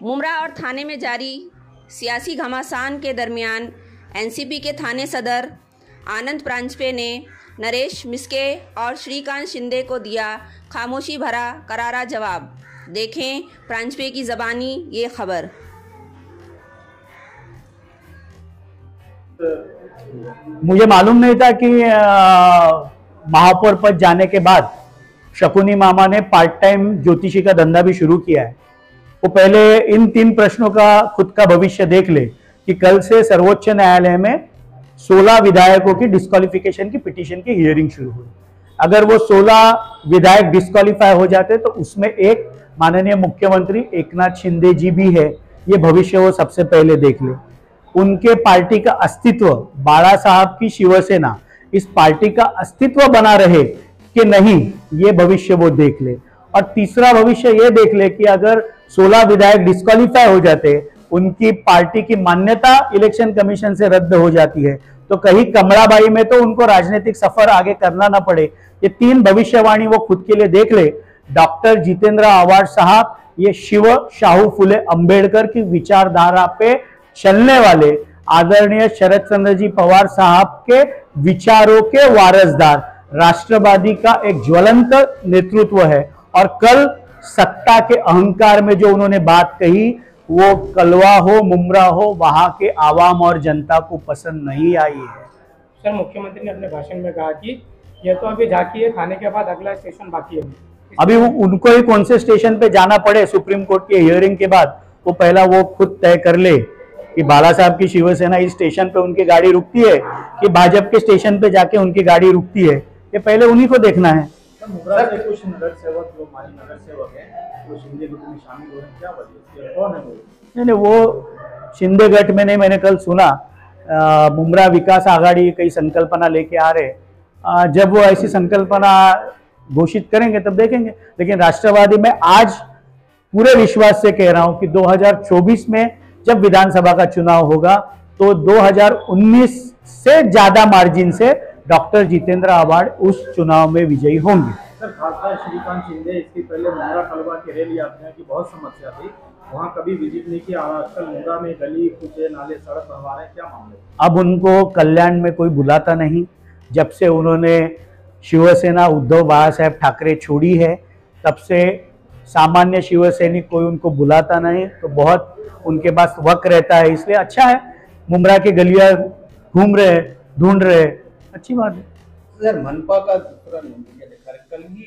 मुमरा और थाने में जारी सियासी घमासान के दरमियान एनसीपी के थाने सदर आनंद प्रांजपे ने नरेश मिस्के और श्रीकांत शिंदे को दिया खामोशी भरा करारा जवाब। देखें प्रांजपे की ज़बानी ये खबर। मुझे मालूम नहीं था कि महापौर पद जाने के बाद शकुनी मामा ने पार्ट टाइम ज्योतिषी का धंधा भी शुरू किया है। वो पहले इन 3 प्रश्नों का खुद का भविष्य देख ले कि कल से सर्वोच्च न्यायालय में 16 विधायकों की डिस्क्वालिफिकेशन की पिटीशन की हियरिंग शुरू हुई। अगर वो 16 विधायक डिस्क्वालीफाई हो जाते तो उसमें एक माननीय मुख्यमंत्री एकनाथ शिंदे जी भी है। ये भविष्य वो सबसे पहले देख ले। उनके पार्टी का अस्तित्व, बाला साहब की शिवसेना इस पार्टी का अस्तित्व बना रहे कि नहीं, ये भविष्य वो देख ले। और तीसरा भविष्य ये देख ले कि अगर 16 विधायक डिस्क्वालीफाई हो जाते, उनकी पार्टी की मान्यता इलेक्शन कमीशन से रद्द हो जाती है, तो कहीं कमलाबाई में तो उनको राजनीतिक सफर आगे करना ना पड़े। ये 3 भविष्यवाणी वो खुद के लिए देख ले। डॉक्टर जितेंद्र आव्हाड साहब ये शिव शाहू फुले अंबेडकर की विचारधारा पे चलने वाले आदरणीय शरद चंद्र जी पवार साहब के विचारों के वारसदार, राष्ट्रवादी का एक ज्वलंत नेतृत्व है। और कल सत्ता के अहंकार में जो उन्होंने बात कही, वो कलवा हो, मुमरा हो, वहां के आवाम और जनता को पसंद नहीं आई है। सर, मुख्यमंत्री ने अपने भाषण में कहा कि यह तो अभी झांकी है, खाने के बाद अगला स्टेशन बाकी है। अभी उनको ही कौन से स्टेशन पे जाना पड़े सुप्रीम कोर्ट की हियरिंग के बाद, वो पहला वो खुद तय कर ले कि बाला साहब की शिवसेना इस स्टेशन पे उनकी गाड़ी रुकती है कि भाजपा के स्टेशन पे जाके उनकी गाड़ी रुकती है। ये पहले उन्हीं को देखना है। कुछ नगर सेवक लोग, माजी नगर सेवक हैं, वो शिंदे गुट में शामिल हो रहे हैं, क्या वजह है, कौन है वो? नहीं, वो शिंदे गठ में नहीं, मैंने कल सुना मुमरा विकास आघाड़ी कई संकल्पना लेके आ रहे। जब वो ऐसी संकल्पना घोषित करेंगे तब देखेंगे। लेकिन राष्ट्रवादी में आज पूरे विश्वास से कह रहा हूं कि 2024 में जब विधानसभा का चुनाव होगा तो 2019 से ज्यादा मार्जिन से डॉक्टर जितेंद्र आव्हाड उस चुनाव में विजयी होंगे। सर, खासकर श्रीकांत शिंदे, इसके पहले मुमरा कलवा के रेल यात्रा की बहुत समस्या थी, वहां कभी विजिट नहीं किया। आजकल मुमरा में गली कूचे नाले सड़क बनवा रहे हैं, क्या मामले? अब उनको कल्याण में कोई बुलाता नहीं। जब से उन्होंने शिवसेना उद्धव बाला साहेब ठाकरे छोड़ी है, तब से सामान्य शिवसैनिक कोई उनको बुलाता नहीं, तो बहुत उनके पास वक्त रहता है। इसलिए अच्छा है, मुमरा के गलियां घूम रहे, ढूंढ रहे, अच्छी बात है। सर, मनपा का दूसरा कल ही